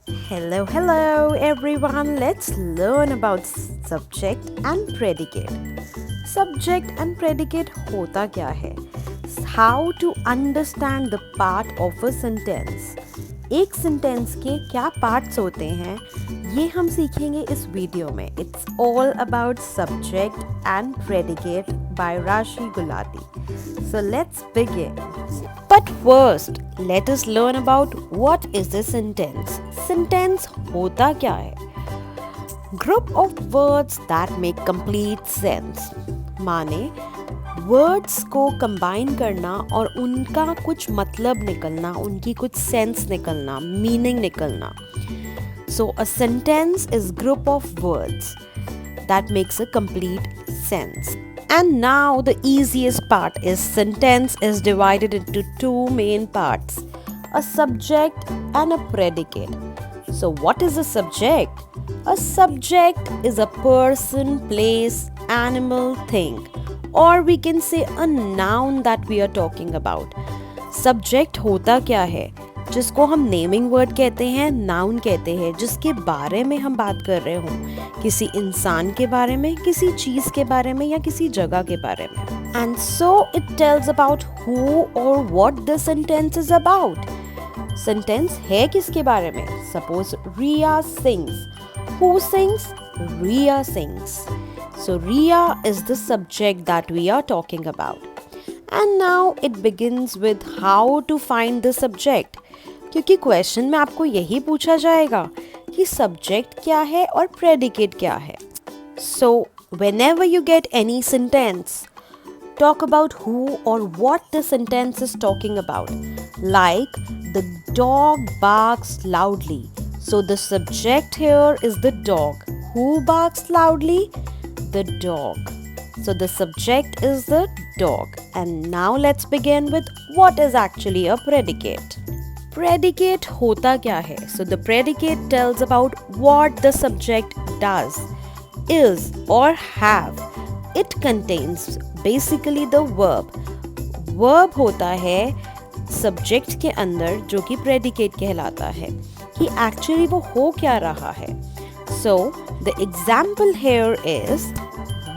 Hello everyone. Let's learn about subject and predicate. Subject and predicate होता क्या है? How to understand the part of a sentence. एक sentence के क्या parts होते हैं ये हम सीखेंगे इस वीडियो में. It's all about subject and predicate by Rashi Gulati. So let's begin. But first, let us learn about what is a sentence. Sentence होता क्या है? Group of words that make complete sense. माने words को combine करना और उनका कुछ मतलब निकलना, उनकी कुछ सेंस निकलना, मीनिंग निकलना. So a sentence is group of words that makes a complete sense. And now the easiest part is sentence is divided into two main parts, a subject and a predicate. So what is a subject? A subject is a person, place, animal, thing, or we can say a noun that we are talking about. Subject होता क्या है? जिसको हम naming word कहते हैं, noun कहते हैं, जिसके बारे में हम बात कर रहे हों, किसी इंसान के बारे में, किसी चीज़ के बारे में या किसी जगह के बारे में. And so it tells about who और what the sentence is about. Sentence है किसके बारे में? Suppose Riya sings. Who sings? Riya sings. So Riya is the subject that we are talking about. And now it begins with how to find the subject. क्योंकि question में आपको यही पूछा जाएगा कि सब्जेक्ट क्या है और प्रेडिकेट क्या है. So whenever you get any sentence, talk about who or what the sentence is talking about. Like the dog barks loudly. So the subject here is the dog. Who barks loudly? The dog. So the subject is the dog. And now let's begin with what is actually a predicate. Predicate होता क्या है? So the predicate tells about what the subject does, is or have. It contains basically the verb. Verb होता है subject के अंदर जो कि predicate कहलाता है कि actually वो हो क्या रहा है. So the example here is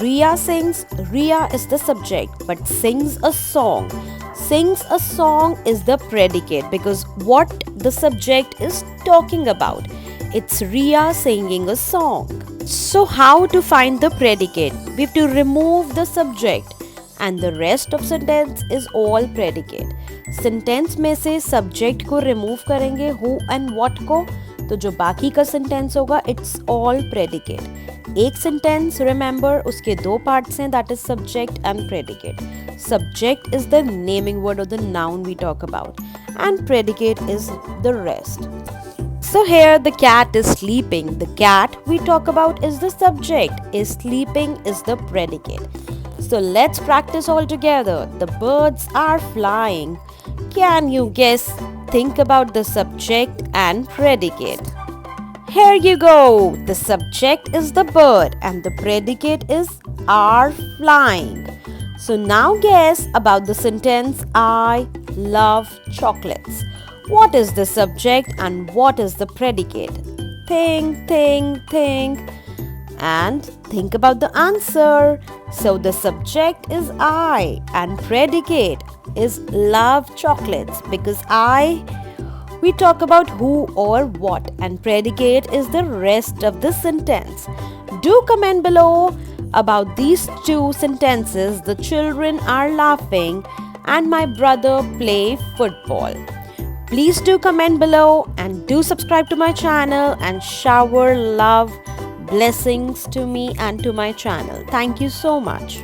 Riya sings. Riya is the subject but sings a song. Sings a song is the predicate because what the subject is talking about. It's Riya singing a song. So how to find the predicate? We have to remove the subject and the rest of sentence is all predicate. Sentence में से subject को remove करेंगे who and what को, तो जो बाकी का sentence होगा इट्स ऑल प्रेडिकेट. एक सेंटेंस रिमेंबर उसके दो पार्ट्स हैं, that is subject and predicate. Subject is the naming word और the noun we talk about and predicate is the rest. So here the cat is sleeping. The cat we talk about is the subject. Is sleeping is the predicate. So let's practice all together. The birds are flying. Can you guess? Think about the subject and predicate. Here you go. The subject is the bird and the predicate is are flying. So now guess about the sentence I love chocolates. What is the subject and what is the predicate? Think. And think about the answer. So the subject is I and predicate is love chocolates because we talk about who or what and predicate is the rest of the sentence. Do comment below about these two sentences. The children are laughing and my brother play football. Please do comment below and do subscribe to my channel and shower love blessings to me and to my channel. Thank you so much.